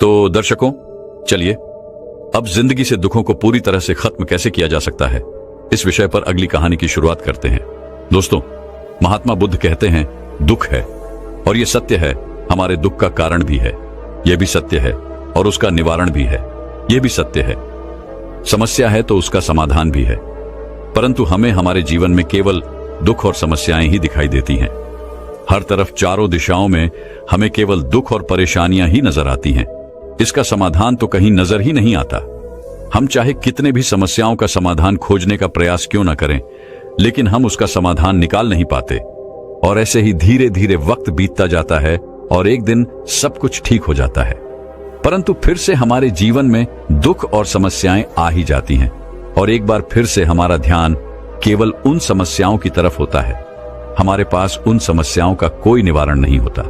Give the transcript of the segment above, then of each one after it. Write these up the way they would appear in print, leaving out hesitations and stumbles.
तो दर्शकों, चलिए अब जिंदगी से दुखों को पूरी तरह से खत्म कैसे किया जा सकता है, इस विषय पर अगली कहानी की शुरुआत करते हैं। दोस्तों, महात्मा बुद्ध कहते हैं दुख है, और यह सत्य है, हमारे दुख का कारण भी है, यह भी सत्य है, और उसका निवारण भी है, यह भी सत्य है। समस्या है तो उसका समाधान भी है, परंतु हमें हमारे जीवन में केवल दुख और समस्याएं ही दिखाई देती हैं। हर तरफ चारों दिशाओं में हमें केवल दुख और परेशानियां ही नजर आती हैं। इसका समाधान तो कहीं नजर ही नहीं आता। हम चाहे कितने भी समस्याओं का समाधान खोजने का प्रयास क्यों न करें, लेकिन हम उसका समाधान निकाल नहीं पाते, और ऐसे ही धीरे धीरे वक्त बीतता जाता है और एक दिन सब कुछ ठीक हो जाता है। परंतु फिर से हमारे जीवन में दुख और समस्याएं आ ही जाती हैं, और एक बार फिर से हमारा ध्यान केवल उन समस्याओं की तरफ होता है। हमारे पास उन समस्याओं का कोई निवारण नहीं होता।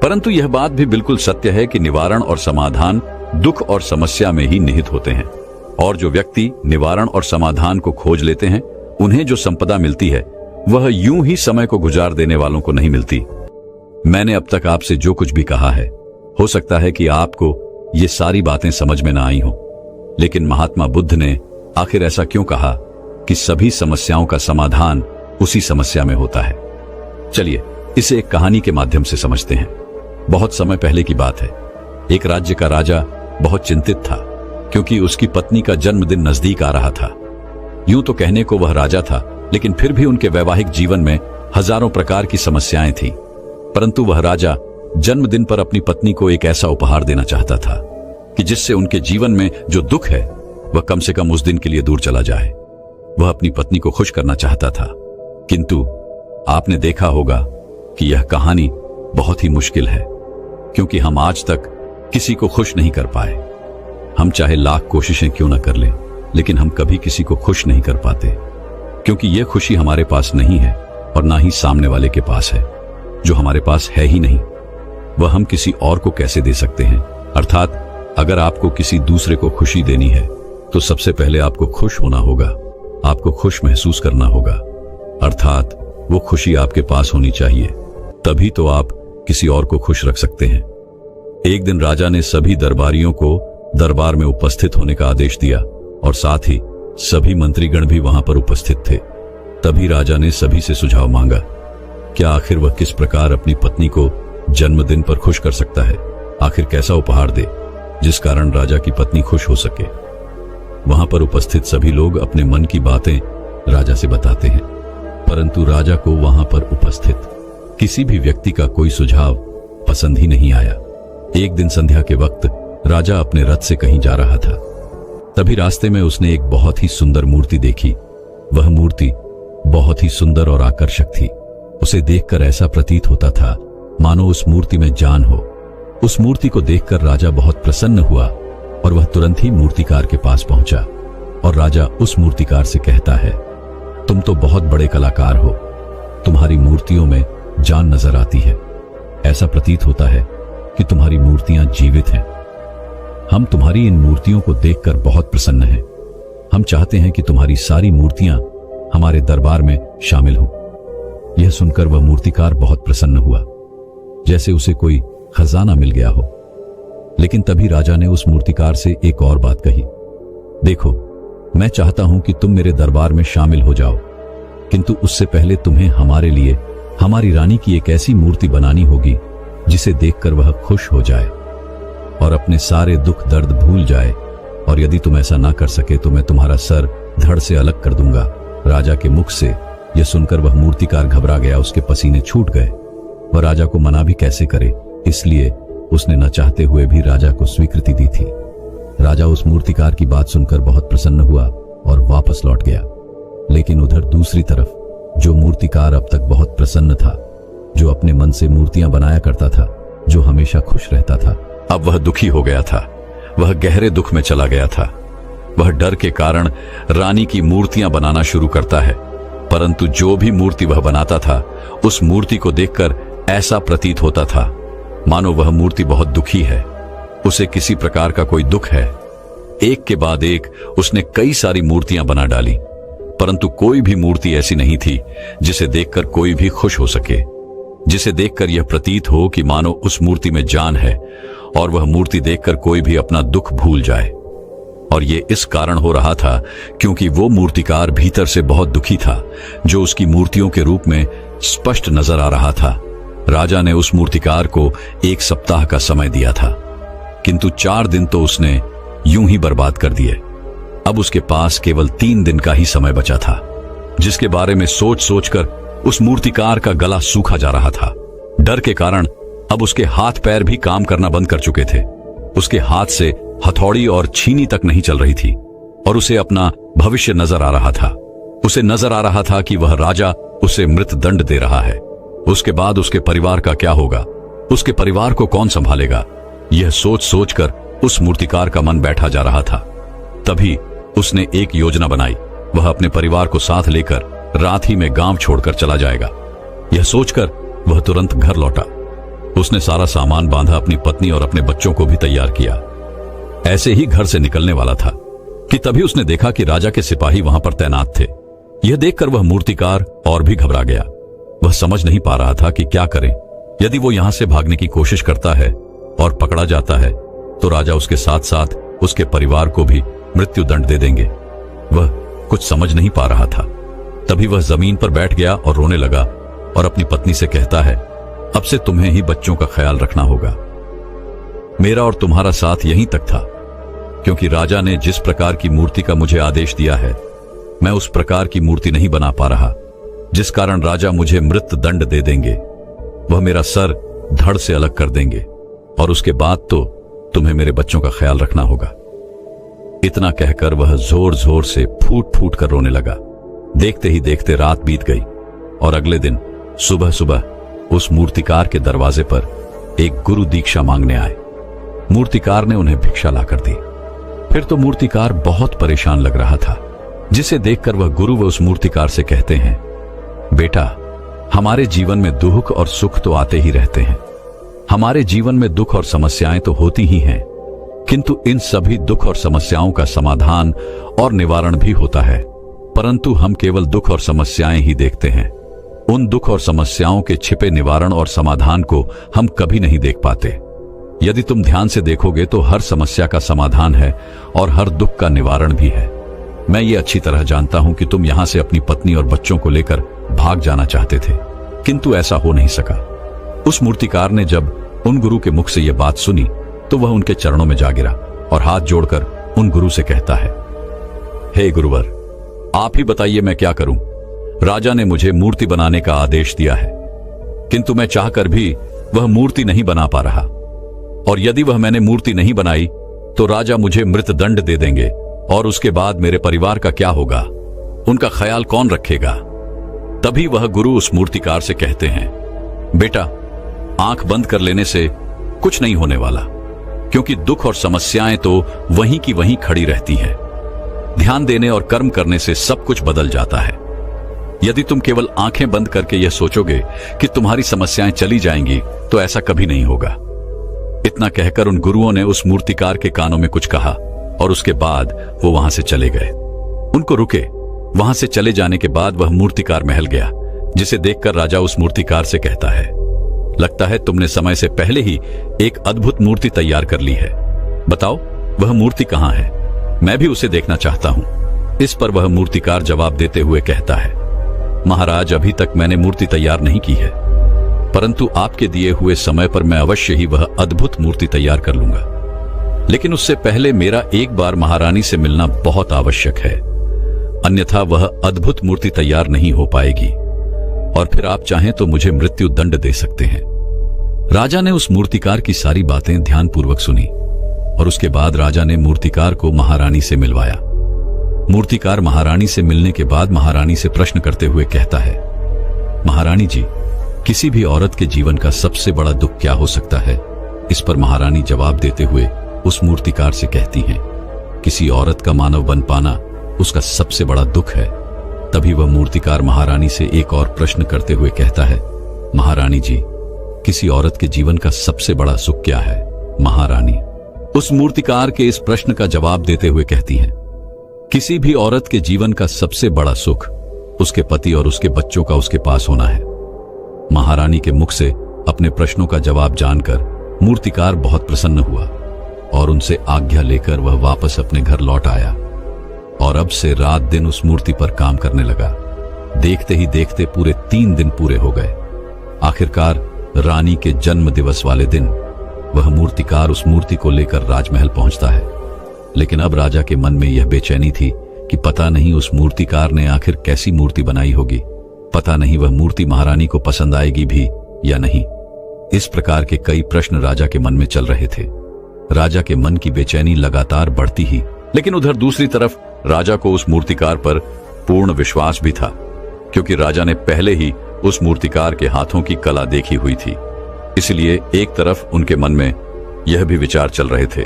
परंतु यह बात भी बिल्कुल सत्य है कि निवारण और समाधान दुख और समस्या में ही निहित होते हैं, और जो व्यक्ति निवारण और समाधान को खोज लेते हैं, उन्हें जो संपदा मिलती है वह यूं ही समय को गुजार देने वालों को नहीं मिलती। मैंने अब तक आपसे जो कुछ भी कहा है, हो सकता है कि आपको ये सारी बातें समझ में ना आई हो, लेकिन महात्मा बुद्ध ने आखिर ऐसा क्यों कहा कि सभी समस्याओं का समाधान उसी समस्या में होता है। चलिए इसे एक कहानी के माध्यम से समझते हैं। बहुत समय पहले की बात है। एक राज्य का राजा बहुत चिंतित था, क्योंकि उसकी पत्नी का जन्मदिन नजदीक आ रहा था। यूं तो कहने को वह राजा था, लेकिन फिर भी उनके वैवाहिक जीवन में हजारों प्रकार की समस्याएं थीं। परंतु वह राजा जन्मदिन पर अपनी पत्नी को एक ऐसा उपहार देना चाहता था कि जिससे उनके जीवन में जो दुख है वह कम से कम उस दिन के लिए दूर चला जाए। वह अपनी पत्नी को खुश करना चाहता था, किंतु आपने देखा होगा कि यह कहानी बहुत ही मुश्किल है, क्योंकि हम आज तक किसी को खुश नहीं कर पाए। हम चाहे लाख कोशिशें क्यों न कर लें, लेकिन हम कभी किसी को खुश नहीं कर पाते, क्योंकि यह खुशी हमारे पास नहीं है और ना ही सामने वाले के पास है। जो हमारे पास है ही नहीं, वह हम किसी और को कैसे दे सकते हैं। अर्थात अगर आपको किसी दूसरे को खुशी देनी है तो सबसे पहले आपको खुश होना होगा, आपको खुश महसूस करना होगा। अर्थात वो खुशी आपके पास होनी चाहिए, तभी तो आप किसी और को खुश रख सकते हैं। एक दिन राजा ने सभी दरबारियों को दरबार में उपस्थित होने का आदेश दिया, और साथ ही सभी मंत्रीगण भी वहां पर उपस्थित थे। तभी राजा ने सभी से सुझाव मांगा, क्या आखिर वह किस प्रकार अपनी पत्नी को जन्मदिन पर खुश कर सकता है। आखिर कैसा उपहार दे जिस कारण राजा की पत्नी खुश हो सके। वहां पर उपस्थित सभी लोग अपने मन की बातें राजा से बताते हैं, परंतु राजा को वहां पर उपस्थित किसी भी व्यक्ति का कोई सुझाव पसंद ही नहीं आया। एक दिन संध्या के वक्त राजा अपने रथ से कहीं जा रहा था। तभी रास्ते में उसने एक बहुत ही सुंदर मूर्ति देखी। वह मूर्ति बहुत ही सुंदर और आकर्षक थी। उसे देखकर ऐसा प्रतीत होता था मानो उस मूर्ति में जान हो। उस मूर्ति को देखकर राजा बहुत प्रसन्न हुआ, और वह तुरंत ही मूर्तिकार के पास पहुंचा, और राजा उस मूर्तिकार से कहता है, तुम तो बहुत बड़े कलाकार हो, तुम्हारी मूर्तियों में जान नजर आती है। ऐसा प्रतीत होता है कि तुम्हारी मूर्तियां जीवित हैं। हम तुम्हारी इन मूर्तियों को देखकर बहुत प्रसन्न हैं। हम चाहते हैं कि तुम्हारी सारी मूर्तियां हमारे दरबार में शामिल हों। यह सुनकर वह मूर्तिकार बहुत प्रसन्न हुआ, जैसे उसे कोई खजाना मिल गया हो। लेकिन तभी राजा ने उस मूर्तिकार से एक और बात कही, देखो, मैं चाहता हूं कि तुम मेरे दरबार में शामिल हो जाओ, किंतु उससे पहले तुम्हें हमारे लिए हमारी रानी की एक ऐसी मूर्ति बनानी होगी जिसे देखकर वह खुश हो जाए और अपने सारे दुख दर्द भूल जाए, और यदि तुम ऐसा ना कर सके तो मैं तुम्हारा सर धड़ से अलग कर दूंगा। राजा के मुख से यह सुनकर वह मूर्तिकार घबरा गया, उसके पसीने छूट गए। वह राजा को मना भी कैसे करे, इसलिए उसने न चाहते हुए भी राजा को स्वीकृति दी थी। राजा उस मूर्तिकार की बात सुनकर बहुत प्रसन्न हुआ और वापस लौट गया। लेकिन उधर दूसरी तरफ जो मूर्तिकार अब तक बहुत प्रसन्न था, जो अपने मन से मूर्तियां बनाया करता था, जो हमेशा खुश रहता था, अब वह दुखी हो गया था। वह गहरे दुख में चला गया था। वह डर के कारण रानी की मूर्तियां बनाना शुरू करता है, परंतु जो भी मूर्ति वह बनाता था, उस मूर्ति को देखकर ऐसा प्रतीत होता था मानो वह मूर्ति बहुत दुखी है, उसे किसी प्रकार का कोई दुख है। एक के बाद एक उसने कई सारी मूर्तियां बना डाली, परंतु कोई भी मूर्ति ऐसी नहीं थी जिसे देखकर कोई भी खुश हो सके, जिसे देखकर यह प्रतीत हो कि मानो उस मूर्ति में जान है और वह मूर्ति देखकर कोई भी अपना दुख भूल जाए। और ये इस कारण हो रहा था क्योंकि वो मूर्तिकार भीतर से बहुत दुखी था, जो उसकी मूर्तियों के रूप में स्पष्ट नजर आ रहा था। राजा ने उस मूर्तिकार को 1 सप्ताह का समय दिया था, किंतु 4 दिन तो उसने यूं ही बर्बाद कर दिए। अब उसके पास केवल 3 दिन का ही समय बचा था, जिसके बारे में सोच सोचकर उस मूर्तिकार का गला सूखा जा रहा था। डर के कारण अब उसके हाथ पैर भी काम करना बंद कर चुके थे। उसके हाथ से हथौड़ी और छीनी तक नहीं चल रही थी और उसे अपना भविष्य नजर आ रहा था। उसे नजर आ रहा था कि वह राजा उसे मृत्युदंड दे रहा है। उसके बाद उसके परिवार का क्या होगा, उसके परिवार को कौन संभालेगा, यह सोच सोचकर उस मूर्तिकार का मन बैठा जा रहा था। तभी उसने एक योजना बनाई। वह अपने परिवार को साथ लेकर रात ही में गांव छोड़कर चला जाएगा। यह सोचकर वह तुरंत घर लौटा। उसने सारा सामान बांधा, अपनी पत्नी और अपने बच्चों को भी तैयार किया। ऐसे ही घर से निकलने वाला था कि तभी उसने देखा कि राजा के सिपाही वहां पर तैनात थे। यह देखकर वह मूर्तिकार और भी घबरा गया। वह समझ नहीं पा रहा था कि क्या करें। यदि वो यहां से भागने की कोशिश करता है और पकड़ा जाता है तो राजा उसके साथ साथ उसके परिवार को भी मृत्युदंड दे देंगे। वह कुछ समझ नहीं पा रहा था। तभी वह जमीन पर बैठ गया और रोने लगा और अपनी पत्नी से कहता है, अब से तुम्हें ही बच्चों का ख्याल रखना होगा। मेरा और तुम्हारा साथ यहीं तक था, क्योंकि राजा ने जिस प्रकार की मूर्ति का मुझे आदेश दिया है, मैं उस प्रकार की मूर्ति नहीं बना पा रहा, जिस कारण राजा मुझे मृत्युदंड दे देंगे। वह मेरा सर धड़ से अलग कर देंगे और उसके बाद तो तुम्हें मेरे बच्चों का ख्याल रखना होगा। इतना कहकर वह जोर जोर से फूट फूट कर रोने लगा। देखते ही देखते रात बीत गई और अगले दिन सुबह सुबह उस मूर्तिकार के दरवाजे पर एक गुरु दीक्षा मांगने आए। मूर्तिकार ने उन्हें भिक्षा लाकर दी। फिर तो मूर्तिकार बहुत परेशान लग रहा था, जिसे देखकर वह गुरु व उस मूर्तिकार से कहते हैं, बेटा, हमारे जीवन में दुख और सुख तो आते ही रहते हैं। हमारे जीवन में दुख और समस्याएं तो होती ही हैं, किंतु इन सभी दुख और समस्याओं का समाधान और निवारण भी होता है, परंतु हम केवल दुख और समस्याएं ही देखते हैं। उन दुख और समस्याओं के छिपे निवारण और समाधान को हम कभी नहीं देख पाते। यदि तुम ध्यान से देखोगे तो हर समस्या का समाधान है और हर दुख का निवारण भी है। मैं ये अच्छी तरह जानता हूं कि तुम यहां से अपनी पत्नी और बच्चों को लेकर भाग जाना चाहते थे, किंतु ऐसा हो नहीं सका। उस मूर्तिकार ने जब उन गुरु के मुख से यह बात सुनी तो वह उनके चरणों में जा गिरा और हाथ जोड़कर उन गुरु से कहता है, हे गुरुवर, आप ही बताइए मैं क्या करूं। राजा ने मुझे मूर्ति बनाने का आदेश दिया है, किंतु मैं चाहकर भी वह मूर्ति नहीं बना पा रहा, और यदि वह मैंने मूर्ति नहीं बनाई तो राजा मुझे मृत्युदंड दे देंगे और उसके बाद मेरे परिवार का क्या होगा, उनका ख्याल कौन रखेगा। तभी वह गुरु उस मूर्तिकार से कहते हैं, बेटा, आंख बंद कर लेने से कुछ नहीं होने वाला, क्योंकि दुख और समस्याएं तो वहीं की वहीं खड़ी रहती हैं। ध्यान देने और कर्म करने से सब कुछ बदल जाता है। यदि तुम केवल आंखें बंद करके यह सोचोगे कि तुम्हारी समस्याएं चली जाएंगी तो ऐसा कभी नहीं होगा। इतना कहकर उन गुरुओं ने उस मूर्तिकार के कानों में कुछ कहा और उसके बाद वो वहां से चले गए। उनको रुके। वहां से चले जाने के बाद वह मूर्तिकार महल गया, जिसे देखकर राजा उस मूर्तिकार से कहता है, लगता है तुमने समय से पहले ही एक अद्भुत मूर्ति तैयार कर ली है। बताओ वह मूर्ति कहां है, मैं भी उसे देखना चाहता हूं। इस पर वह मूर्तिकार जवाब देते हुए कहता है, महाराज, अभी तक मैंने मूर्ति तैयार नहीं की है, परंतु आपके दिए हुए समय पर मैं अवश्य ही वह अद्भुत मूर्ति तैयार कर लूंगा। लेकिन उससे पहले मेरा एक बार महारानी से मिलना बहुत आवश्यक है, अन्यथा वह अद्भुत मूर्ति तैयार नहीं हो पाएगी और फिर आप चाहें तो मुझे मृत्यु दंड दे सकते हैं। राजा ने उस मूर्तिकार की सारी बातें ध्यानपूर्वक सुनी और उसके बाद राजा ने मूर्तिकार को महारानी से मिलवाया। मूर्तिकार महारानी से मिलने के बाद महारानी से प्रश्न करते हुए कहता है, महारानी जी, किसी भी औरत के जीवन का सबसे बड़ा दुख क्या हो सकता है। इस पर महारानी जवाब देते हुए उस मूर्तिकार से कहती हैं, किसी औरत का मानव बन पाना उसका सबसे बड़ा दुख है। तभी वह मूर्तिकार महारानी से एक और प्रश्न करते हुए कहता है, महारानी जी, किसी औरत के जीवन का सबसे बड़ा सुख क्या है। महारानी उस मूर्तिकार के इस प्रश्न का जवाब देते हुए कहती हैं, किसी भी औरत के जीवन का सबसे बड़ा सुख उसके पति और उसके बच्चों का उसके पास होना है। महारानी के मुख से अपने प्रश्नों का जवाब जानकर मूर्तिकार बहुत प्रसन्न हुआ और उनसे आज्ञा लेकर वह वापस अपने घर लौट आया और अब से रात दिन उस मूर्ति पर काम करने लगा। देखते ही देखते पूरे 3 दिन पूरे हो गए। आखिरकार रानी के जन्म दिवस वाले दिन वह मूर्तिकार उस मूर्ति को लेकर राजमहल पहुंचता है। लेकिन अब राजा के मन में यह बेचैनी थी कि पता नहीं उस मूर्तिकार ने आखिर कैसी मूर्ति बनाई होगी, पता नहीं वह मूर्ति महारानी को पसंद आएगी भी या नहीं। इस प्रकार के कई प्रश्न राजा के मन में चल रहे थे। राजा के मन की बेचैनी लगातार बढ़ती ही, लेकिन उधर दूसरी तरफ राजा को उस मूर्तिकार पर पूर्ण विश्वास भी था, क्योंकि राजा ने पहले ही उस मूर्तिकार के हाथों की कला देखी हुई थी। इसलिए एक तरफ उनके मन में यह भी विचार चल रहे थे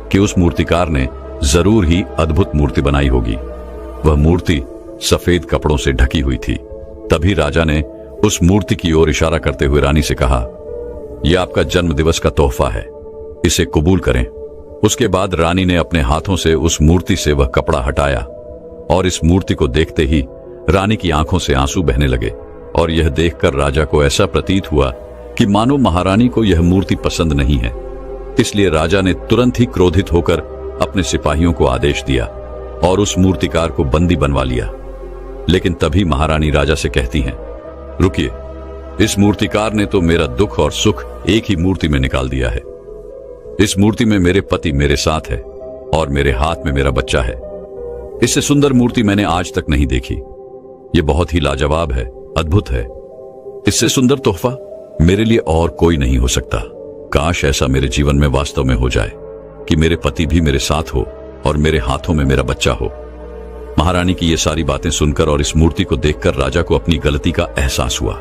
कि उस मूर्तिकार ने जरूर ही अद्भुत मूर्ति बनाई होगी। वह मूर्ति सफेद कपड़ों से ढकी हुई थी। तभी राजा ने उस मूर्ति की ओर इशारा करते हुए रानी से कहा, यह आपका जन्मदिवस का तोहफा है, इसे कबूल करें। उसके बाद रानी ने अपने हाथों से उस मूर्ति से वह कपड़ा हटाया और इस मूर्ति को देखते ही रानी की आंखों से आंसू बहने लगे और यह देखकर राजा को ऐसा प्रतीत हुआ कि मानो महारानी को यह मूर्ति पसंद नहीं है। इसलिए राजा ने तुरंत ही क्रोधित होकर अपने सिपाहियों को आदेश दिया और उस मूर्तिकार को बंदी बनवा लिया। लेकिन तभी महारानी राजा से कहती हैं, रुकिए, इस मूर्तिकार ने तो मेरा दुख और सुख एक ही मूर्ति में निकाल दिया है। इस मूर्ति में मेरे पति मेरे साथ है और मेरे हाथ में मेरा बच्चा है। इससे सुंदर मूर्ति मैंने आज तक नहीं देखी। यह बहुत ही लाजवाब है, अद्भुत है। इससे सुंदर तोहफा मेरे लिए और कोई नहीं हो सकता। काश ऐसा मेरे जीवन में वास्तव में हो जाए कि मेरे पति भी मेरे साथ हो और मेरे हाथों में मेरा बच्चा हो। महारानी की ये सारी बातें सुनकर और इस मूर्ति को देखकर राजा को अपनी गलती का एहसास हुआ।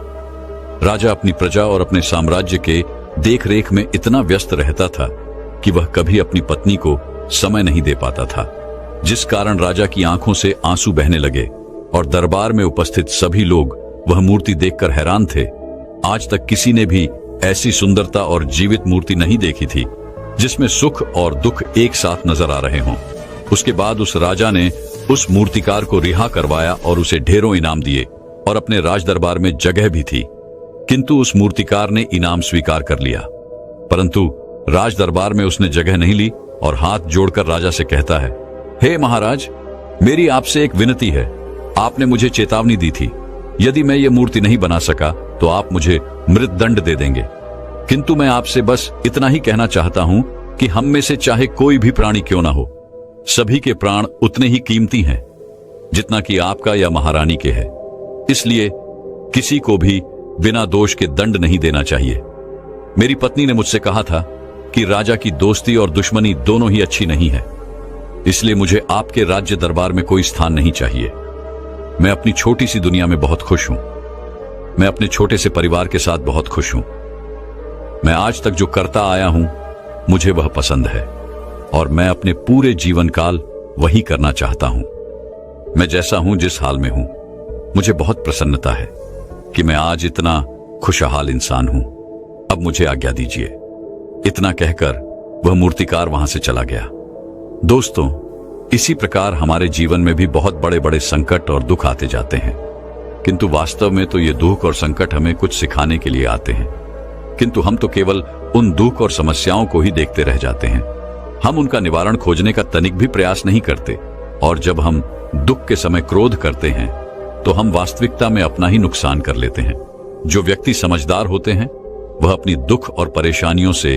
राजा अपनी प्रजा और अपने साम्राज्य के देखरेख में इतना व्यस्त रहता था कि वह कभी अपनी पत्नी को समय नहीं दे पाता था, जिस कारण राजा की आंखों से आंसू बहने लगे और दरबार में उपस्थित सभी लोग वह मूर्ति देखकर हैरान थे। आज तक किसी ने भी ऐसी सुंदरता और जीवित मूर्ति नहीं देखी थी जिसमें सुख और दुख एक साथ नजर आ रहे हों। उसके बाद उस राजा ने उस मूर्तिकार को रिहा करवाया और उसे ढेरों इनाम दिए और अपने राज दरबार में जगह भी थी। किंतु उस मूर्तिकार ने इनाम स्वीकार कर लिया, परंतु राज दरबार में उसने जगह नहीं ली और हाथ जोड़कर राजा से कहता है, हे महाराज, मेरी आपसे एक विनती है। आपने मुझे चेतावनी दी थी, यदि मैं ये मूर्ति नहीं बना सका तो आप मुझे मृत्युदंड दे देंगे। किंतु मैं आपसे बस इतना ही कहना चाहता हूं कि हम में से चाहे कोई भी प्राणी क्यों ना हो, सभी के प्राण उतने ही कीमती हैं जितना कि आपका या महारानी के है। इसलिए किसी को भी बिना दोष के दंड नहीं देना चाहिए। मेरी पत्नी ने मुझसे कहा था कि राजा की दोस्ती और दुश्मनी दोनों ही अच्छी नहीं है, इसलिए मुझे आपके राज्य दरबार में कोई स्थान नहीं चाहिए। मैं अपनी छोटी सी दुनिया में बहुत खुश हूं। मैं अपने छोटे से परिवार के साथ बहुत खुश हूं। मैं आज तक जो करता आया हूं मुझे वह पसंद है और मैं अपने पूरे जीवन काल वही करना चाहता हूं। मैं जैसा हूं, जिस हाल में हूं, मुझे बहुत प्रसन्नता है कि मैं आज इतना खुशहाल इंसान हूं। अब मुझे आज्ञा दीजिए। इतना कहकर वह मूर्तिकार वहां से चला गया। दोस्तों, इसी प्रकार हमारे जीवन में भी बहुत बड़े बड़े संकट और दुख आते जाते हैं, किंतु वास्तव में तो ये दुख और संकट हमें कुछ सिखाने के लिए आते हैं। किंतु हम तो केवल उन दुख और समस्याओं को ही देखते रह जाते हैं। हम उनका निवारण खोजने का तनिक भी प्रयास नहीं करते और जब हम दुख के समय क्रोध करते हैं तो हम वास्तविकता में अपना ही नुकसान कर लेते हैं। जो व्यक्ति समझदार होते हैं वह अपनी दुख और परेशानियों से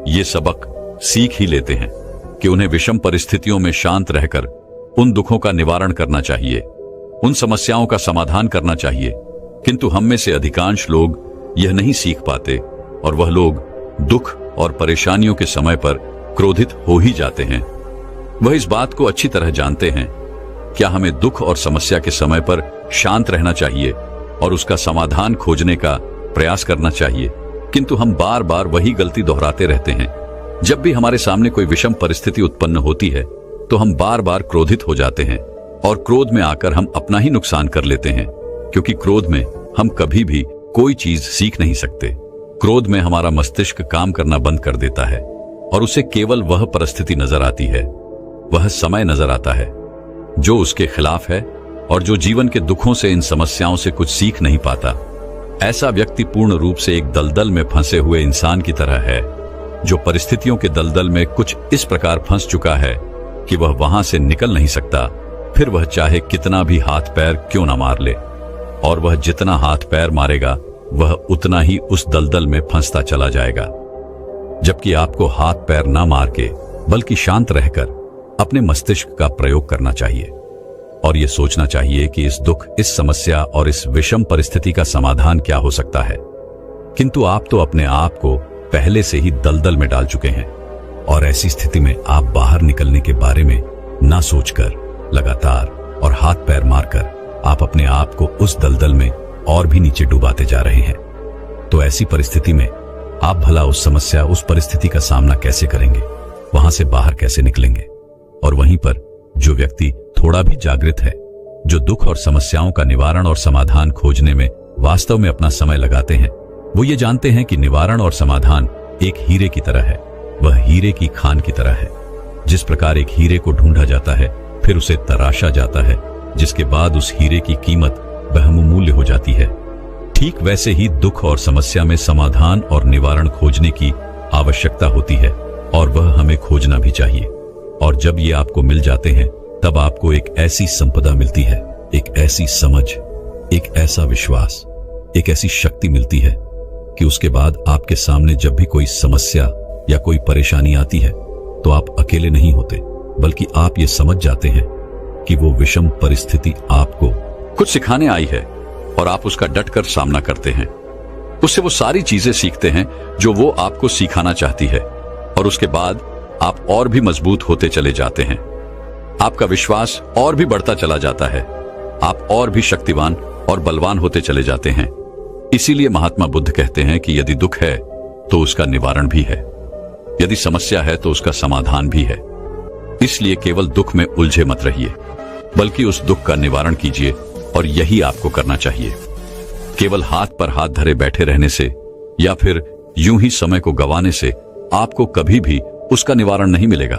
ये सबक सीख ही लेते हैं कि उन्हें विषम परिस्थितियों में शांत रहकर उन दुखों का निवारण करना चाहिए, उन समस्याओं का समाधान करना चाहिए। किंतु हम में से अधिकांश लोग यह नहीं सीख पाते और वह लोग दुख और परेशानियों के समय पर क्रोधित हो ही जाते हैं। वह इस बात को अच्छी तरह जानते हैं क्या हमें दुख और समस्या के समय पर शांत रहना चाहिए और उसका समाधान खोजने का प्रयास करना चाहिए, किंतु हम बार बार वही गलती दोहराते रहते हैं। जब भी हमारे सामने कोई विषम परिस्थिति उत्पन्न होती है तो हम बार बार क्रोधित हो जाते हैं और क्रोध में आकर हम अपना ही नुकसान कर लेते हैं, क्योंकि क्रोध में हम कभी भी कोई चीज सीख नहीं सकते। क्रोध में हमारा मस्तिष्क काम करना बंद कर देता है और उसे केवल वह परिस्थिति नजर आती है, वह समय नजर आता है जो उसके खिलाफ है और जो जीवन के दुखों से, इन समस्याओं से कुछ सीख नहीं पाता। ऐसा व्यक्ति पूर्ण रूप से एक दलदल में फंसे हुए इंसान की तरह है जो परिस्थितियों के दलदल में कुछ इस प्रकार फंस चुका है कि वह वहां से निकल नहीं सकता, फिर वह चाहे कितना भी हाथ पैर क्यों ना मार ले, और वह जितना हाथ पैर मारेगा वह उतना ही उस दलदल में फंसता चला जाएगा। जबकि आपको हाथ पैर ना मार के बल्कि शांत रहकर अपने मस्तिष्क का प्रयोग करना चाहिए और यह सोचना चाहिए कि इस दुख, इस समस्या और इस विषम परिस्थिति का समाधान क्या हो सकता है। किंतु आप तो अपने आप को पहले से ही दलदल में डाल चुके हैं और ऐसी स्थिति में आप बाहर निकलने के बारे में ना सोचकर लगातार और हाथ पैर मारकर आप अपने आप को उस दलदल में और भी नीचे डुबाते जा रहे हैं। तो ऐसी परिस्थिति में आप भला उस समस्या, उस परिस्थिति का सामना कैसे करेंगे, वहां से बाहर कैसे निकलेंगे? और वहीं पर जो व्यक्ति थोड़ा भी जागृत है, जो दुख और समस्याओं का निवारण और समाधान खोजने में वास्तव में अपना समय लगाते हैं, वो ये जानते हैं कि निवारण और समाधान एक हीरे की तरह है। वह हीरे की खान की तरह है। जिस प्रकार एक हीरे को ढूंढा जाता है, फिर उसे तराशा जाता है, जिसके बाद उस हीरे की कीमत बहुमूल्य हो जाती है, ठीक वैसे ही दुख और समस्या में समाधान और निवारण खोजने की आवश्यकता होती है और वह हमें खोजना भी चाहिए। और जब ये आपको मिल जाते हैं, तब आपको एक ऐसी संपदा मिलती है, एक ऐसी समझ, एक ऐसा विश्वास, एक ऐसी शक्ति मिलती है कि उसके बाद आपके सामने जब भी कोई समस्या या कोई परेशानी आती है तो आप अकेले नहीं होते, बल्कि आप ये समझ जाते हैं कि वो विषम परिस्थिति आपको कुछ सिखाने आई है और आप उसका डटकर सामना करते हैं। उससे वो सारी चीजें सीखते हैं जो वो आपको सिखाना चाहती है और उसके बाद आप और भी मजबूत होते चले जाते हैं। आपका विश्वास और भी बढ़ता चला जाता है, आप और भी शक्तिवान और बलवान होते चले जाते हैं। इसीलिए महात्मा बुद्ध कहते हैं कि यदि दुख है तो उसका निवारण भी है, यदि समस्या है तो उसका समाधान भी है। इसलिए केवल दुख में उलझे मत रहिए, बल्कि उस दुख का निवारण कीजिए और यही आपको करना चाहिए। केवल हाथ पर हाथ धरे बैठे रहने से या फिर यूं ही समय को गंवाने से आपको कभी भी उसका निवारण नहीं मिलेगा,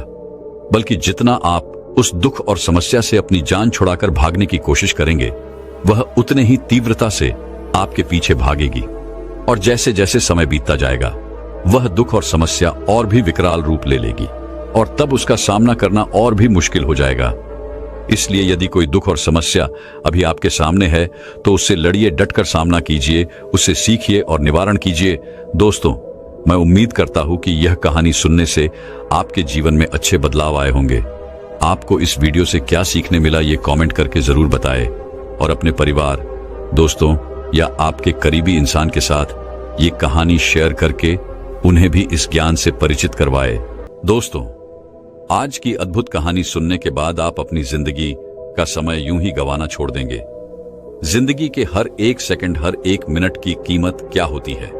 बल्कि जितना आप उस दुख और समस्या से अपनी जान छुड़ाकर भागने की कोशिश करेंगे, वह उतने ही तीव्रता से आपके पीछे भागेगी। और जैसे जैसे समय बीतता जाएगा, वह दुख और समस्या और भी विकराल रूप ले लेगी और तब उसका सामना करना और भी मुश्किल हो जाएगा। इसलिए यदि कोई दुख और समस्या अभी आपके सामने है तो उससे लड़िए, डटकर सामना कीजिए, उससे सीखिए और निवारण कीजिए। दोस्तों, मैं उम्मीद करता हूं कि यह कहानी सुनने से आपके जीवन में अच्छे बदलाव आए होंगे। आपको इस वीडियो से क्या सीखने मिला, ये कमेंट करके जरूर बताएं और अपने परिवार, दोस्तों या आपके करीबी इंसान के साथ ये कहानी शेयर करके उन्हें भी इस ज्ञान से परिचित करवाएं। दोस्तों, आज की अद्भुत कहानी सुनने के बाद आप अपनी जिंदगी का समय यूं ही गंवाना छोड़ देंगे। जिंदगी के हर एक सेकंड, हर एक मिनट की कीमत क्या होती है,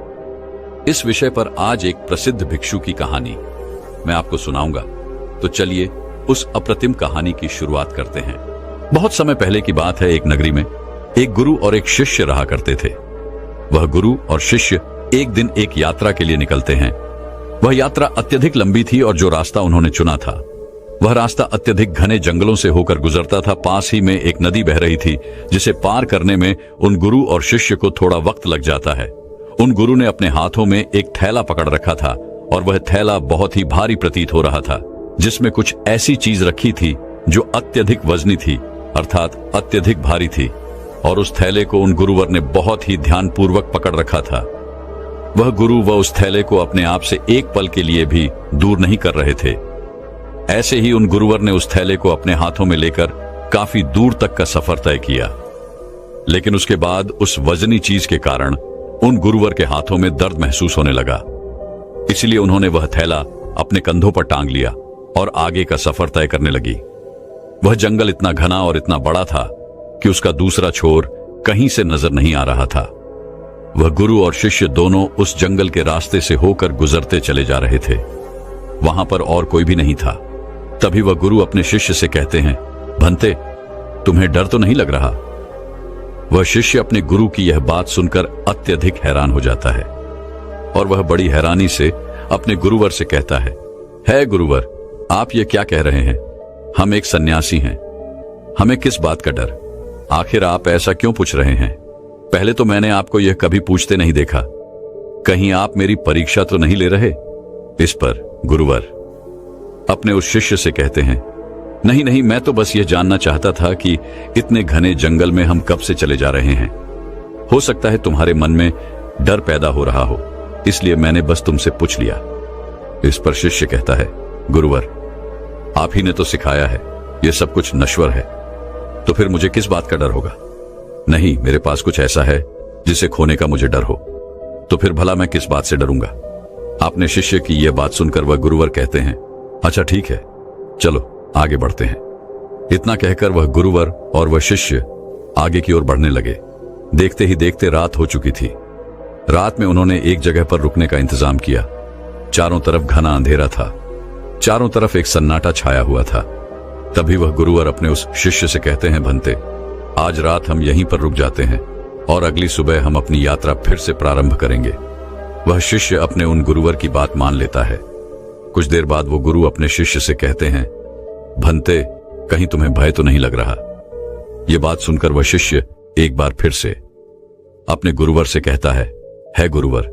इस विषय पर आज एक प्रसिद्ध भिक्षु की कहानी मैं आपको सुनाऊंगा। तो चलिए उस अप्रतिम कहानी की शुरुआत करते हैं। बहुत समय पहले की बात है, एक नगरी में एक गुरु और एक शिष्य रहा करते थे। वह गुरु और शिष्य एक दिन एक यात्रा के लिए निकलते हैं। वह यात्रा अत्यधिक लंबी थी और जो रास्ता उन्होंने चुना था, वह रास्ता अत्यधिक घने जंगलों से होकर गुजरता था। पास ही में एक नदी बह रही थी, जिसे पार करने में उन गुरु और शिष्य को थोड़ा वक्त लग जाता है। उन गुरु ने अपने हाथों में एक थैला पकड़ रखा था और वह थैला बहुत ही भारी प्रतीत हो रहा था, जिसमें कुछ ऐसी चीज रखी थी जो अत्यधिक वजनी थी, अर्थात अत्यधिक भारी थी। और उस थैले को उन गुरुवर ने बहुत ही ध्यानपूर्वक पकड़ रखा था। वह गुरु व उस थैले को अपने आप से एक पल के लिए भी दूर नहीं कर रहे थे। ऐसे ही उन गुरुवर ने उस थैले को अपने हाथों में लेकर काफी दूर तक का सफर तय किया। लेकिन उसके बाद उस वजनी चीज के कारण उन गुरुवर के हाथों में दर्द महसूस होने लगा। इसलिए उन्होंने वह थैला अपने कंधों पर टांग लिया और आगे का सफर तय करने लगी। वह जंगल इतना घना और इतना बड़ा था कि उसका दूसरा छोर कहीं से नजर नहीं आ रहा था। वह गुरु और शिष्य दोनों उस जंगल के रास्ते से होकर गुजरते चले जा रहे थे। वहां पर और कोई भी नहीं था। तभी वह गुरु अपने शिष्य से कहते हैं, भंते, तुम्हें डर तो नहीं लग रहा? वह शिष्य अपने गुरु की यह बात सुनकर अत्यधिक हैरान हो जाता है और वह बड़ी हैरानी से अपने गुरुवर से कहता है गुरुवर, आप ये क्या कह रहे हैं? हम एक सन्यासी हैं, हमें किस बात का डर? आखिर आप ऐसा क्यों पूछ रहे हैं? पहले तो मैंने आपको यह कभी पूछते नहीं देखा। कहीं आप मेरी परीक्षा तो नहीं ले रहे? इस पर गुरुवर अपने उस शिष्य से कहते हैं, नहीं नहीं, मैं तो बस यह जानना चाहता था कि इतने घने जंगल में हम कब से चले जा रहे हैं। हो सकता है तुम्हारे मन में डर पैदा हो रहा हो, इसलिए मैंने बस तुमसे पूछ लिया। इस पर शिष्य कहता है, गुरुवर आप ही ने तो सिखाया है यह सब कुछ नश्वर है, तो फिर मुझे किस बात का डर होगा। नहीं, मेरे पास कुछ ऐसा है जिसे खोने का मुझे डर हो, तो फिर भला मैं किस बात से डरूंगा। आपने शिष्य की यह बात सुनकर वह गुरुवर कहते हैं, अच्छा ठीक है, चलो आगे बढ़ते हैं। इतना कहकर वह गुरुवर और वह शिष्य आगे की ओर बढ़ने लगे। देखते ही देखते रात हो चुकी थी। रात में उन्होंने एक जगह पर रुकने का इंतजाम किया। चारों तरफ घना अंधेरा था, चारों तरफ एक सन्नाटा छाया हुआ था। तभी वह गुरुवर अपने उस शिष्य से कहते हैं, भंते आज रात हम यहीं पर रुक जाते हैं और अगली सुबह हम अपनी यात्रा फिर से प्रारंभ करेंगे। वह शिष्य अपने उन गुरुवर की बात मान लेता है। कुछ देर बाद वो गुरु अपने शिष्य से कहते हैं, भंते कहीं तुम्हें भय तो नहीं लग रहा। ये बात सुनकर वह शिष्य एक बार फिर से अपने गुरुवर से कहता है गुरुवर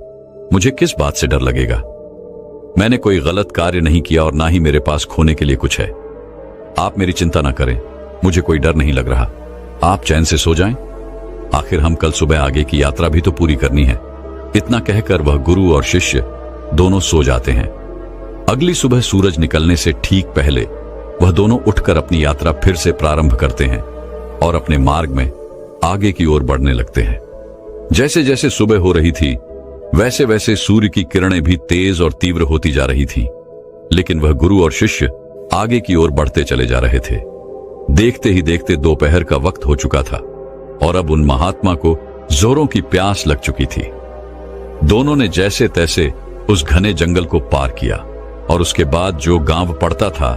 मुझे किस बात से डर लगेगा। मैंने कोई गलत कार्य नहीं किया और ना ही मेरे पास खोने के लिए कुछ है। आप मेरी चिंता ना करें, मुझे कोई डर नहीं लग रहा। आप चैन से सो जाएं, आखिर हम कल सुबह आगे की यात्रा भी तो पूरी करनी है। इतना कहकर वह गुरु और शिष्य दोनों सो जाते हैं। अगली सुबह सूरज निकलने से ठीक पहले वह दोनों उठकर अपनी यात्रा फिर से प्रारंभ करते हैं और अपने मार्ग में आगे की ओर बढ़ने लगते हैं। जैसे जैसे सुबह हो रही थी वैसे वैसे सूर्य की किरणें भी तेज और तीव्र होती जा रही थीं, लेकिन वह गुरु और शिष्य आगे की ओर बढ़ते चले जा रहे थे। देखते ही देखते दोपहर का वक्त हो चुका था और अब उन महात्मा को जोरों की प्यास लग चुकी थी। दोनों ने जैसे तैसे उस घने जंगल को पार किया और उसके बाद जो गांव पड़ता था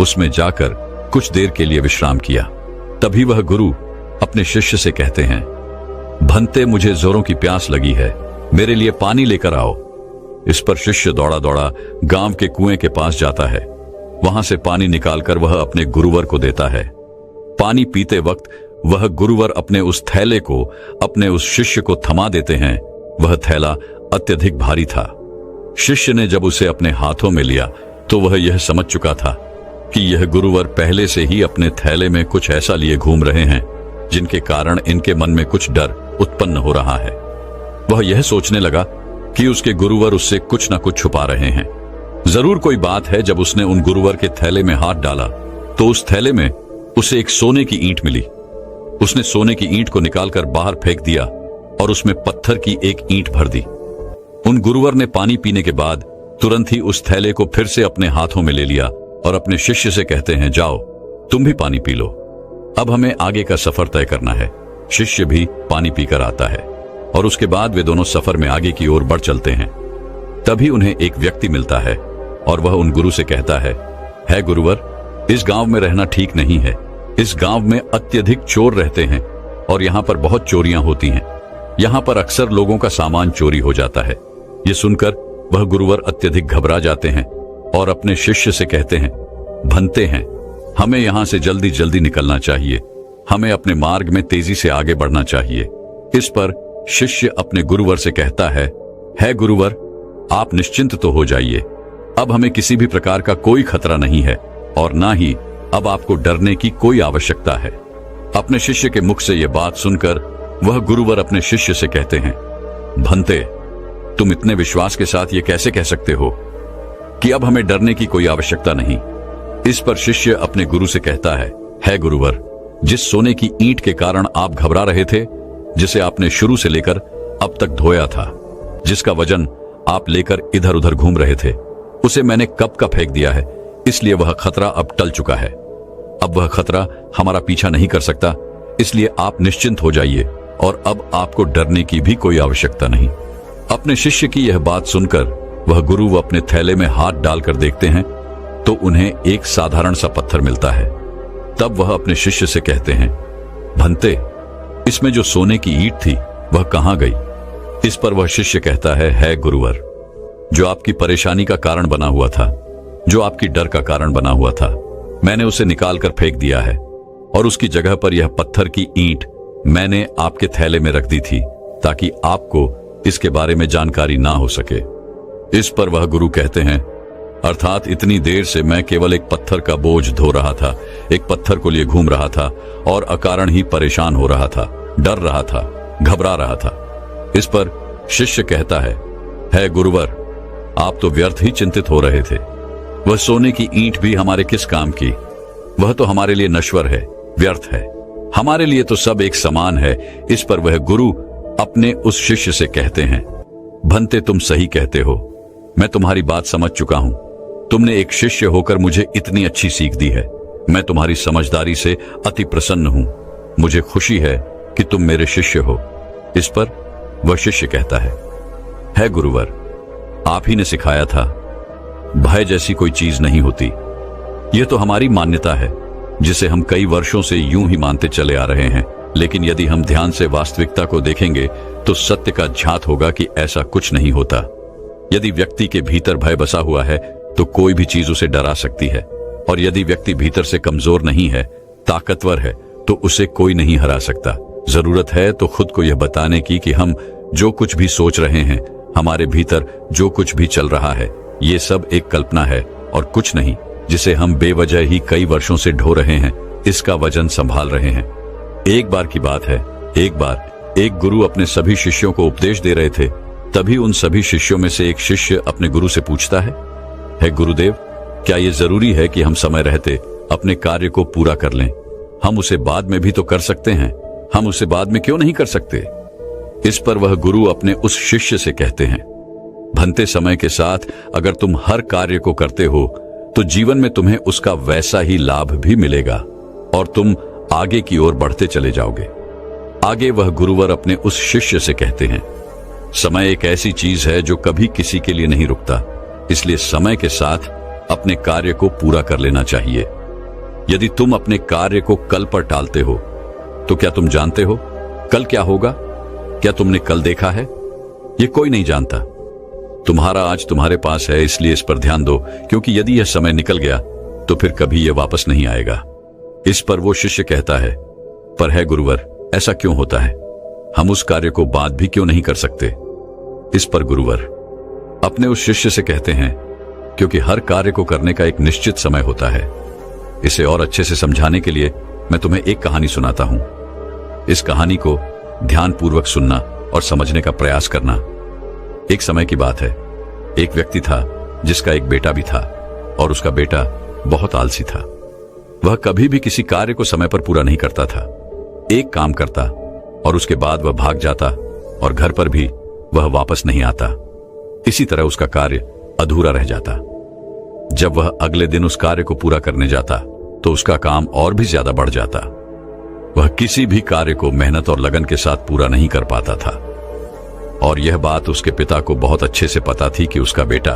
उसमें जाकर कुछ देर के लिए विश्राम किया। तभी वह गुरु अपने शिष्य से कहते हैं, भंते मुझे जोरों की प्यास लगी है, मेरे लिए पानी लेकर आओ। इस पर शिष्य दौड़ा दौड़ा गांव के कुएं के पास जाता है। वहां से पानी निकालकर वह अपने गुरुवर को देता है। पानी पीते वक्त वह गुरुवर अपने उस थैले को अपने उस शिष्य को थमा देते हैं। वह थैला अत्यधिक भारी था। शिष्य ने जब उसे अपने हाथों में लिया तो वह यह समझ चुका था कि यह गुरुवर पहले से ही अपने थैले में कुछ ऐसा लिए घूम रहे हैं जिनके कारण इनके मन में कुछ डर उत्पन्न हो रहा है। वह यह सोचने लगा कि उसके गुरुवर उससे कुछ न कुछ छुपा रहे हैं। जरूर कोई बात है। जब उसने उन गुरुवर के थैले में हाथ डाला तो उस थैले में उसे एक सोने की ईंट मिली। उसने सोने की ईंट को निकालकर बाहर फेंक दिया और उसमें पत्थर की एक ईंट भर दी। उन गुरुवर ने पानी पीने के बाद तुरंत ही उस थैले को फिर से अपने हाथों में ले लिया और अपने शिष्य से कहते हैं, जाओ तुम भी पानी पी लो, अब हमें आगे का सफर तय करना है। शिष्य भी पानी पीकर आता है और उसके बाद वे दोनों सफर में आगे की ओर बढ़ चलते हैं। तभी उन्हें एक व्यक्ति मिलता है और वह उन गुरु से कहता है गुरुवर इस गांव में रहना ठीक नहीं है। इस गांव में अत्यधिक चोर रहते हैं और यहाँ पर बहुत चोरियां होती हैं। यहाँ पर अक्सर लोगों का सामान चोरी हो जाता है। ये सुनकर वह गुरुवर अत्यधिक घबरा जाते हैं और अपने शिष्य से कहते हैं, भंते हैं हमें यहाँ से जल्दी जल्दी निकलना चाहिए, हमें अपने मार्ग में तेजी से आगे बढ़ना चाहिए। इस पर शिष्य अपने गुरुवर से कहता है गुरुवर आप निश्चिंत तो हो जाइए, अब हमें किसी भी प्रकार का कोई खतरा नहीं है और ना ही अब आपको डरने की कोई आवश्यकता है। अपने शिष्य के मुख से यह बात सुनकर वह गुरुवर अपने शिष्य से कहते हैं, भंते तुम इतने विश्वास के साथ ये कैसे कह सकते हो कि अब हमें डरने की कोई आवश्यकता नहीं। इस पर शिष्य अपने गुरु से कहता है गुरुवर जिस सोने की ईंट के कारण आप घबरा रहे थे, जिसे आपने शुरू से लेकर अब तक धोया था, जिसका वजन आप लेकर इधर उधर घूम रहे थे, उसे मैंने कब का फेंक दिया है, इसलिए वह खतरा अब टल चुका है। अब वह खतरा हमारा पीछा नहीं कर सकता, इसलिए आप निश्चिंत हो जाइए और अब आपको डरने की भी कोई आवश्यकता नहीं। अपने शिष्य की यह बात सुनकर वह गुरु अपने थैले में हाथ डालकर देखते हैं तो उन्हें एक साधारण सा पत्थर मिलता है। तब वह अपने शिष्य से कहते हैं, भंते इसमें जो सोने की ईंट थी वह कहां गई। इस पर वह शिष्य कहता है गुरुवर जो आपकी परेशानी का कारण बना हुआ था, जो आपकी डर का कारण बना हुआ था, मैंने उसे निकालकर फेंक दिया है और उसकी जगह पर यह पत्थर की ईंट मैंने आपके थैले में रख दी थी ताकि आपको इसके बारे में जानकारी ना हो सके। इस पर वह गुरु कहते हैं, अर्थात इतनी देर से मैं केवल एक पत्थर का बोझ धो रहा था, एक पत्थर को लिए घूम रहा था और अकारण ही परेशान हो रहा था, डर रहा था, घबरा रहा था। इस पर शिष्य कहता है गुरुवर, आप तो व्यर्थ ही चिंतित हो रहे थे। वह सोने की ईंट भी हमारे किस काम की? वह तो हमारे लिए नश्वर है, व्यर्थ है। हमारे लिए तो सब एक समान है। इस पर वह गुरु अपने उस शिष्य से कहते हैं, भंते तुम सही कहते हो, मैं तुम्हारी बात समझ चुका हूं। तुमने एक शिष्य होकर मुझे इतनी अच्छी सीख दी है। मैं तुम्हारी समझदारी से अति प्रसन्न हूं। मुझे खुशी है कि तुम मेरे शिष्य हो। इस पर वह शिष्य कहता है गुरुवर, आप ही ने सिखाया था, भय जैसी कोई चीज नहीं होती। यह तो हमारी मान्यता है जिसे हम कई वर्षों से यूं ही मानते चले आ रहे हैं, लेकिन यदि हम ध्यान से वास्तविकता को देखेंगे तो सत्य का झात होगा कि ऐसा कुछ नहीं होता। यदि व्यक्ति के भीतर भय बसा हुआ है तो कोई भी चीज उसे डरा सकती है, और यदि व्यक्ति भीतर से कमजोर नहीं है, ताकतवर है, तो उसे कोई नहीं हरा सकता। जरूरत है तो खुद को यह बताने की कि हम जो कुछ भी सोच रहे हैं, हमारे भीतर जो कुछ भी चल रहा है, ये सब एक कल्पना है और कुछ नहीं, जिसे हम बेवजह ही कई वर्षों से ढो रहे हैं, इसका वजन संभाल रहे हैं। एक बार की बात है, एक बार एक गुरु अपने सभी शिष्यों को उपदेश दे रहे थे। तभी उन सभी शिष्यों में से एक शिष्य अपने गुरु से पूछता है गुरुदेव, क्या यह जरूरी है कि हम समय रहते अपने कार्य को पूरा कर लें? हम उसे बाद में भी तो कर सकते हैं, हम उसे बाद में क्यों नहीं कर सकते? इस पर वह गुरु अपने उस शिष्य से कहते हैं, भंते समय के साथ अगर तुम हर कार्य को करते हो तो जीवन में तुम्हें उसका वैसा ही लाभ भी मिलेगा और तुम आगे की ओर बढ़ते चले जाओगे। आगे वह गुरुवर अपने उस शिष्य से कहते हैं, समय एक ऐसी चीज है जो कभी किसी के लिए नहीं रुकता, इसलिए समय के साथ अपने कार्य को पूरा कर लेना चाहिए। यदि तुम अपने कार्य को कल पर टालते हो तो क्या तुम जानते हो कल क्या होगा? क्या तुमने कल देखा है? यह कोई नहीं जानता। तुम्हारा आज तुम्हारे पास है, इसलिए इस पर ध्यान दो, क्योंकि यदि यह समय निकल गया तो फिर कभी यह वापस नहीं आएगा। इस पर वो शिष्य कहता है, पर है गुरुवर, ऐसा क्यों होता है? हम उस कार्य को बाद भी क्यों नहीं कर सकते? इस पर गुरुवर अपने उस शिष्य से कहते हैं, क्योंकि हर कार्य को करने का एक निश्चित समय होता है। इसे और अच्छे से समझाने के लिए मैं तुम्हें एक कहानी सुनाता हूं। इस कहानी को ध्यानपूर्वक सुनना और समझने का प्रयास करना। एक समय की बात है, एक व्यक्ति था जिसका एक बेटा भी था और उसका बेटा बहुत आलसी था। वह कभी भी किसी कार्य को समय पर पूरा नहीं करता था। एक काम करता और उसके बाद वह भाग जाता और घर पर भी वह वापस नहीं आता। इसी तरह उसका कार्य अधूरा रह जाता। जब वह अगले दिन उस कार्य को पूरा करने जाता तो उसका काम और भी ज्यादा बढ़ जाता। वह किसी भी कार्य को मेहनत और लगन के साथ पूरा नहीं कर पाता था, और यह बात उसके पिता को बहुत अच्छे से पता थी कि उसका बेटा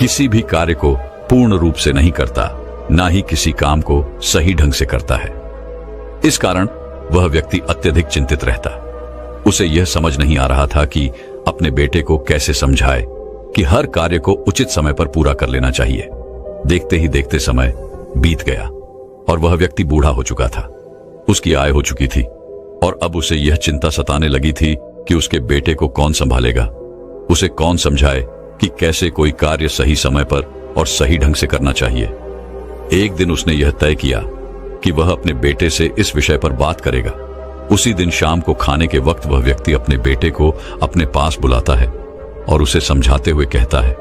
किसी भी कार्य को पूर्ण रूप से नहीं करता, ना ही किसी काम को सही ढंग से करता है। इस कारण वह व्यक्ति अत्यधिक चिंतित रहता। उसे यह समझ नहीं आ रहा था कि अपने बेटे को कैसे समझाए कि हर कार्य को उचित समय पर पूरा कर लेना चाहिए। देखते ही देखते समय बीत गया और वह व्यक्ति बूढ़ा हो चुका था। उसकी आय हो चुकी थी और अब उसे यह चिंता सताने लगी थी कि उसके बेटे को कौन संभालेगा, उसे कौन समझाए कि कैसे कोई कार्य सही समय पर और सही ढंग से करना चाहिए। एक दिन उसने यह तय किया कि वह अपने बेटे से इस विषय पर बात करेगा। उसी दिन शाम को खाने के वक्त वह व्यक्ति अपने बेटे को अपने पास बुलाता है और उसे समझाते हुए कहता है,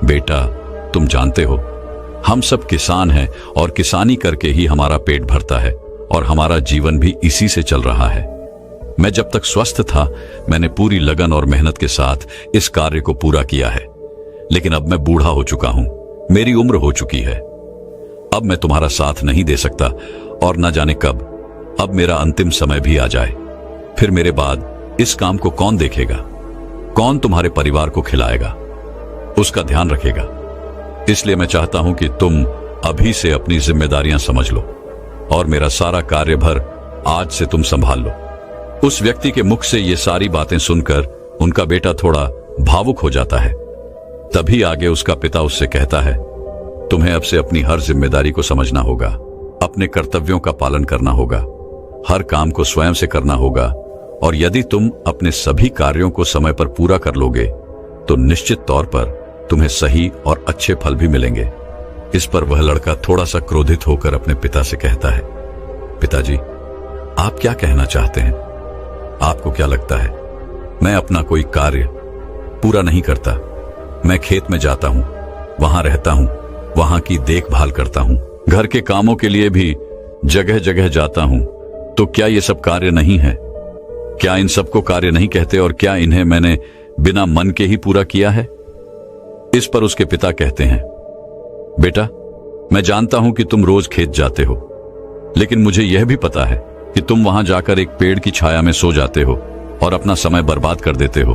बेटा, तुम जानते हो हम सब किसान हैं और किसानी करके ही हमारा पेट भरता है और हमारा जीवन भी इसी से चल रहा है। मैं जब तक स्वस्थ था मैंने पूरी लगन और मेहनत के साथ इस कार्य को पूरा किया है, लेकिन अब मैं बूढ़ा हो चुका हूं, मेरी उम्र हो चुकी है। अब मैं तुम्हारा साथ नहीं दे सकता और न जाने कब अब मेरा अंतिम समय भी आ जाए। फिर मेरे बाद इस काम को कौन देखेगा? कौन तुम्हारे परिवार को खिलाएगा, उसका ध्यान रखेगा? इसलिए मैं चाहता हूं कि तुम अभी से अपनी जिम्मेदारियां समझ लो और मेरा सारा कार्यभार आज से तुम संभाल लो। उस व्यक्ति के मुख से ये सारी बातें सुनकर उनका बेटा थोड़ा भावुक हो जाता है। तभी आगे उसका पिता उससे कहता है, तुम्हें अब से अपनी हर जिम्मेदारी को समझना होगा, अपने कर्तव्यों का पालन करना होगा, हर काम को स्वयं से करना होगा, और यदि तुम अपने सभी कार्यों को समय पर पूरा कर लोगे तो निश्चित तौर पर तुम्हें सही और अच्छे फल भी मिलेंगे। इस पर वह लड़का थोड़ा सा क्रोधित होकर अपने पिता से कहता है, पिताजी, आप क्या कहना चाहते हैं? आपको क्या लगता है मैं अपना कोई कार्य पूरा नहीं करता? मैं खेत में जाता हूं, वहां रहता हूं, वहां की देखभाल करता हूं, घर के कामों के लिए भी जगह जगह जाता हूं, तो क्या ये सब कार्य नहीं है? क्या इन सबको कार्य नहीं कहते? और क्या इन्हें मैंने बिना मन के ही पूरा किया है? इस पर उसके पिता कहते हैं, बेटा, मैं जानता हूं कि तुम रोज खेत जाते हो, लेकिन मुझे यह भी पता है कि तुम वहां जाकर एक पेड़ की छाया में सो जाते हो और अपना समय बर्बाद कर देते हो।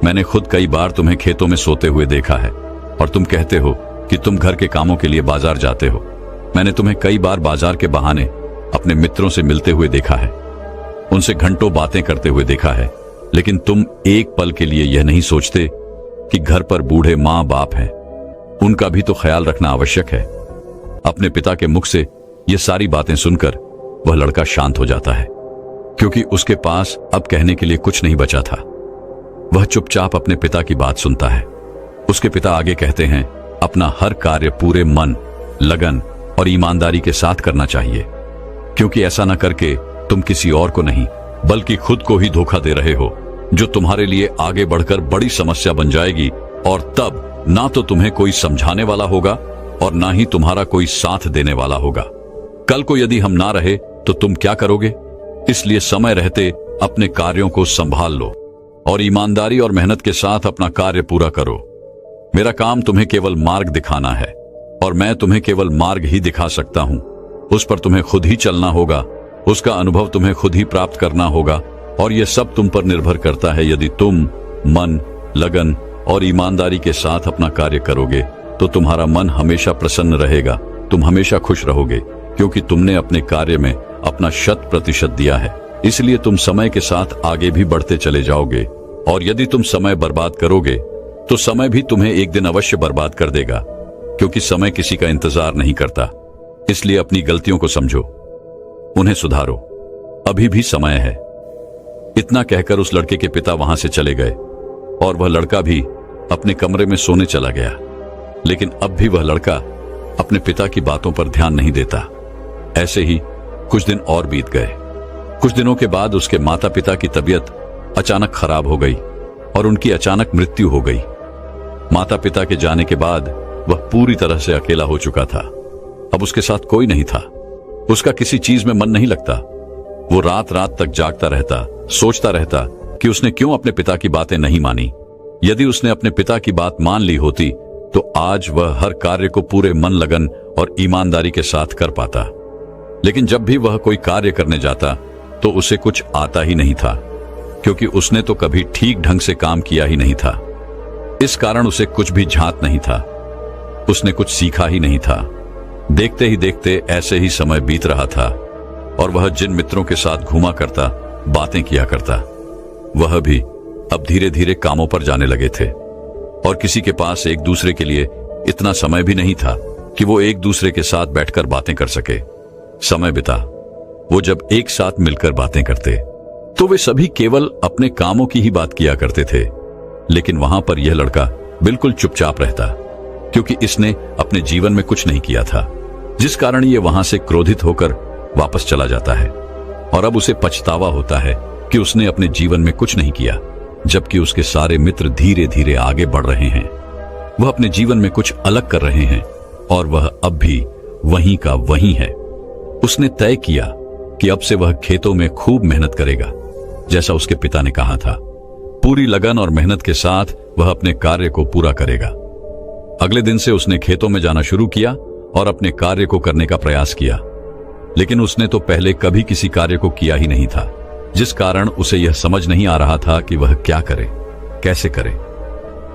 मैंने खुद कई बार तुम्हें खेतों में सोते हुए देखा है और तुम कहते हो कि तुम घर के कामों के लिए बाजार जाते हो। मैंने तुम्हें कई बार बाजार के बहाने अपने मित्रों से मिलते हुए देखा है, उनसे घंटों बातें करते हुए देखा है, लेकिन तुम एक पल के लिए यह नहीं सोचते कि घर पर बूढ़े माँ बाप हैं, उनका भी तो ख्याल रखना आवश्यक है। अपने पिता के मुख से ये सारी बातें सुनकर वह लड़का शांत हो जाता है, क्योंकि उसके पास अब कहने के लिए कुछ नहीं बचा था। वह चुपचाप अपने पिता की बात सुनता है। उसके पिता आगे कहते हैं, अपना हर कार्य पूरे मन, लगन और ईमानदारी के साथ करना चाहिए, क्योंकि ऐसा न करके तुम किसी और को नहीं बल्कि खुद को ही धोखा दे रहे हो, जो तुम्हारे लिए आगे बढ़कर बड़ी समस्या बन जाएगी। और तब ना तो तुम्हें कोई समझाने वाला होगा और ना ही तुम्हारा कोई साथ देने वाला होगा। कल को यदि हम ना रहे तो तुम क्या करोगे? इसलिए समय रहते अपने कार्यों को संभाल लो और ईमानदारी और मेहनत के साथ अपना कार्य पूरा करो। मेरा काम तुम्हें केवल मार्ग दिखाना है और मैं तुम्हें केवल मार्ग ही दिखा सकता हूं। उस पर तुम्हें खुद ही चलना होगा, उसका अनुभव तुम्हें खुद ही प्राप्त करना होगा, और यह सब तुम पर निर्भर करता है। यदि तुम मन, लगन और ईमानदारी के साथ अपना कार्य करोगे तो तुम्हारा मन हमेशा प्रसन्न रहेगा, तुम हमेशा खुश रहोगे, क्योंकि तुमने अपने कार्य में अपना 100% दिया है। इसलिए तुम समय के साथ आगे भी बढ़ते चले जाओगे, और यदि तुम समय बर्बाद करोगे तो समय भी तुम्हें एक दिन अवश्य बर्बाद कर देगा, क्योंकि समय किसी का इंतजार नहीं करता। इसलिए अपनी गलतियों को समझो, उन्हें सुधारो, अभी भी समय है। इतना कहकर उस लड़के के पिता वहां से चले गए और वह लड़का भी अपने कमरे में सोने चला गया। लेकिन अब भी वह लड़का अपने पिता की बातों पर ध्यान नहीं देता। ऐसे ही कुछ दिन और बीत गए। कुछ दिनों के बाद उसके माता पिता की तबीयत अचानक खराब हो गई और उनकी अचानक मृत्यु हो गई। माता पिता के जाने के बाद वह पूरी तरह से अकेला हो चुका था। अब उसके साथ कोई नहीं था, उसका किसी चीज में मन नहीं लगता। वो रात रात तक जागता रहता, सोचता रहता कि उसने क्यों अपने पिता की बातें नहीं मानी। यदि उसने अपने पिता की बात मान ली होती तो आज वह हर कार्य को पूरे मन, लगन और ईमानदारी के साथ कर पाता। लेकिन जब भी वह कोई कार्य करने जाता तो उसे कुछ आता ही नहीं था, क्योंकि उसने तो कभी ठीक ढंग से काम किया ही नहीं था। इस कारण उसे कुछ भी झांत नहीं था, उसने कुछ सीखा ही नहीं था। देखते ही देखते ऐसे ही समय बीत रहा था और वह जिन मित्रों के साथ घूमा करता, बातें किया करता, वह भी अब धीरे धीरे कामों पर जाने लगे थे और किसी के पास एक दूसरे के लिए इतना समय भी नहीं था कि वो एक दूसरे के साथ बैठकर बातें कर सके। समय बिता, वो जब एक साथ मिलकर बातें करते तो वे सभी केवल अपने कामों की ही बात किया करते थे। लेकिन वहां पर यह लड़का बिल्कुल चुपचाप रहता, क्योंकि इसने अपने जीवन में कुछ नहीं किया था, जिस कारण ये वहां से क्रोधित होकर वापस चला जाता है और अब उसे पछतावा होता है कि उसने अपने जीवन में कुछ नहीं किया, जबकि उसके सारे मित्र धीरे धीरे आगे बढ़ रहे हैं। वह अपने जीवन में कुछ अलग कर रहे हैं और वह अब भी वहीं का वहीं है। उसने तय किया कि अब से वह खेतों में खूब मेहनत करेगा, जैसा उसके पिता ने कहा था। पूरी लगन और मेहनत के साथ वह अपने कार्य को पूरा करेगा। अगले दिन से उसने खेतों में जाना शुरू किया और अपने कार्य को करने का प्रयास किया। लेकिन उसने तो पहले कभी किसी कार्य को किया ही नहीं था, जिस कारण उसे यह समझ नहीं आ रहा था कि वह क्या करे, कैसे करे,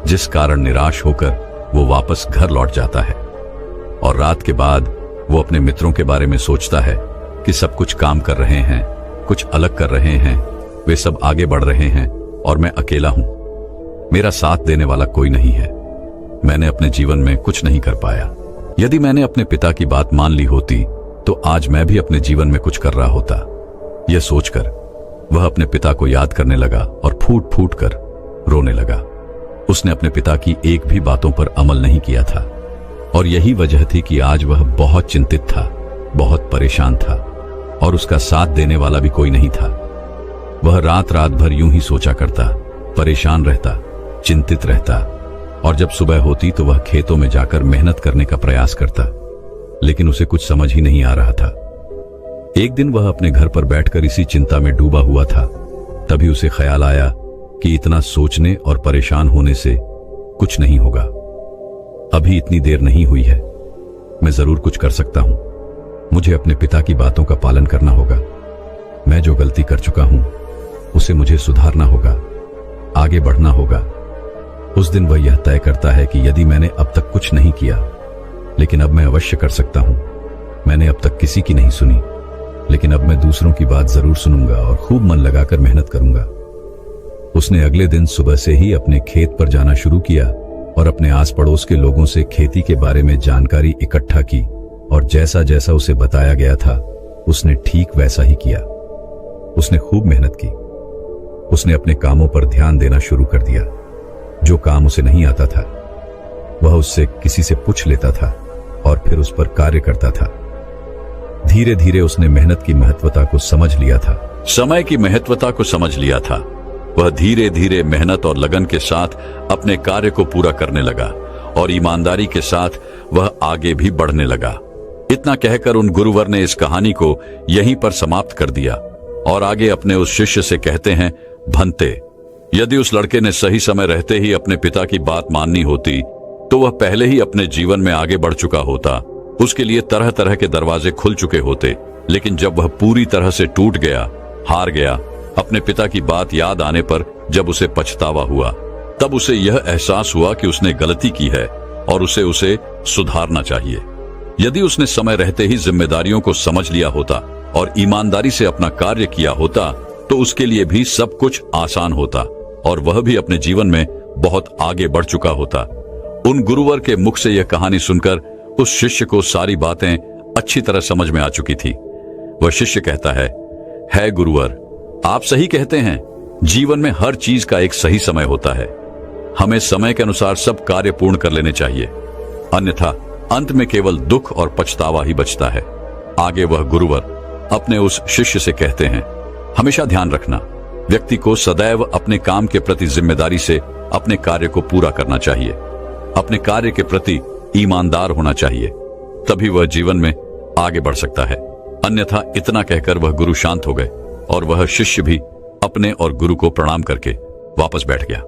जिस कारण निराश होकर वो वापस घर लौट जाता है और रात के बाद वो अपने मित्रों के बारे में सोचता है कि सब कुछ काम कर रहे हैं, कुछ अलग कर रहे हैं, वे सब आगे बढ़ रहे हैं और मैं अकेला हूं। मेरा साथ देने वाला कोई नहीं है। मैंने अपने जीवन में कुछ नहीं कर पाया। यदि मैंने अपने पिता की बात मान ली होती तो आज मैं भी अपने जीवन में कुछ कर रहा होता। यह सोचकर वह अपने पिता को याद करने लगा और फूट फूट कर रोने लगा। उसने अपने पिता की एक भी बातों पर अमल नहीं किया था और यही वजह थी कि आज वह बहुत चिंतित था, बहुत परेशान था और उसका साथ देने वाला भी कोई नहीं था। वह रात रात भर यूं ही सोचा करता, परेशान रहता, चिंतित रहता और जब सुबह होती तो वह खेतों में जाकर मेहनत करने का प्रयास करता, लेकिन उसे कुछ समझ ही नहीं आ रहा था। एक दिन वह अपने घर पर बैठकर इसी चिंता में डूबा हुआ था। तभी उसे ख्याल आया कि इतना सोचने और परेशान होने से कुछ नहीं होगा। अभी इतनी देर नहीं हुई है, मैं जरूर कुछ कर सकता हूं। मुझे अपने पिता की बातों का पालन करना होगा। मैं जो गलती कर चुका हूं उसे मुझे सुधारना होगा, आगे बढ़ना होगा। उस दिन वह यह तय करता है कि यदि मैंने अब तक कुछ नहीं किया, लेकिन अब मैं अवश्य कर सकता हूं। मैंने अब तक किसी की नहीं सुनी, लेकिन अब मैं दूसरों की बात जरूर सुनूंगा और खूब मन लगाकर मेहनत करूंगा। उसने अगले दिन सुबह से ही अपने खेत पर जाना शुरू किया और अपने आस पड़ोस के लोगों से खेती के बारे में जानकारी इकट्ठा की और जैसा जैसा उसे बताया गया था उसने ठीक वैसा ही किया। उसने खूब मेहनत की। उसने अपने कामों पर ध्यान देना शुरू कर दिया। जो काम उसे नहीं आता था वह उससे किसी से पूछ लेता था और फिर उस पर कार्य करता था। धीरे धीरे उसने मेहनत की महत्वता को समझ लिया था, समय की महत्वता को समझ लिया था। वह धीरे धीरे मेहनत और लगन के साथ अपने कार्य को पूरा करने लगा और ईमानदारी के साथ वह आगे भी बढ़ने लगा। इतना कहकर उन गुरुवर ने इस कहानी को यहीं पर समाप्त कर दिया और आगे अपने उस शिष्य से कहते हैं, भंते, यदि उस लड़के ने सही समय रहते ही अपने पिता की बात माननी होती तो वह पहले ही अपने जीवन में आगे बढ़ चुका होता। उसके लिए तरह तरह के दरवाजे खुल चुके होते, लेकिन जब वह पूरी तरह से टूट गया, हार गया, अपने पिता की बात याद आने पर जब उसे पछतावा हुआ, तब उसे यह एहसास हुआ कि उसने गलती की है और उसे सुधारना चाहिए। यदि उसने समय रहते ही जिम्मेदारियों को समझ लिया होता और ईमानदारी से अपना कार्य किया होता तो उसके लिए भी सब कुछ आसान होता और वह भी अपने जीवन में बहुत आगे बढ़ चुका होता। उन गुरुवर के मुख से यह कहानी सुनकर उस शिष्य को सारी बातें अच्छी तरह समझ में आ चुकी थी। वह शिष्य कहता है गुरुवर, आप सही कहते हैं। जीवन में हर चीज का एक सही समय होता है। हमें समय के अनुसार सब कार्य पूर्ण कर लेने चाहिए, अन्यथा अंत में केवल दुख और पछतावा ही बचता है। आगे वह गुरुवर अपने उस शिष्य से कहते हैं, हमेशा ध्यान रखना, व्यक्ति को सदैव अपने काम के प्रति जिम्मेदारी से अपने कार्य को पूरा करना चाहिए। अपने कार्य के प्रति ईमानदार होना चाहिए, तभी वह जीवन में आगे बढ़ सकता है। अन्यथा इतना कहकर वह गुरु शांत हो गए और वह शिष्य भी अपने और गुरु को प्रणाम करके वापस बैठ गया।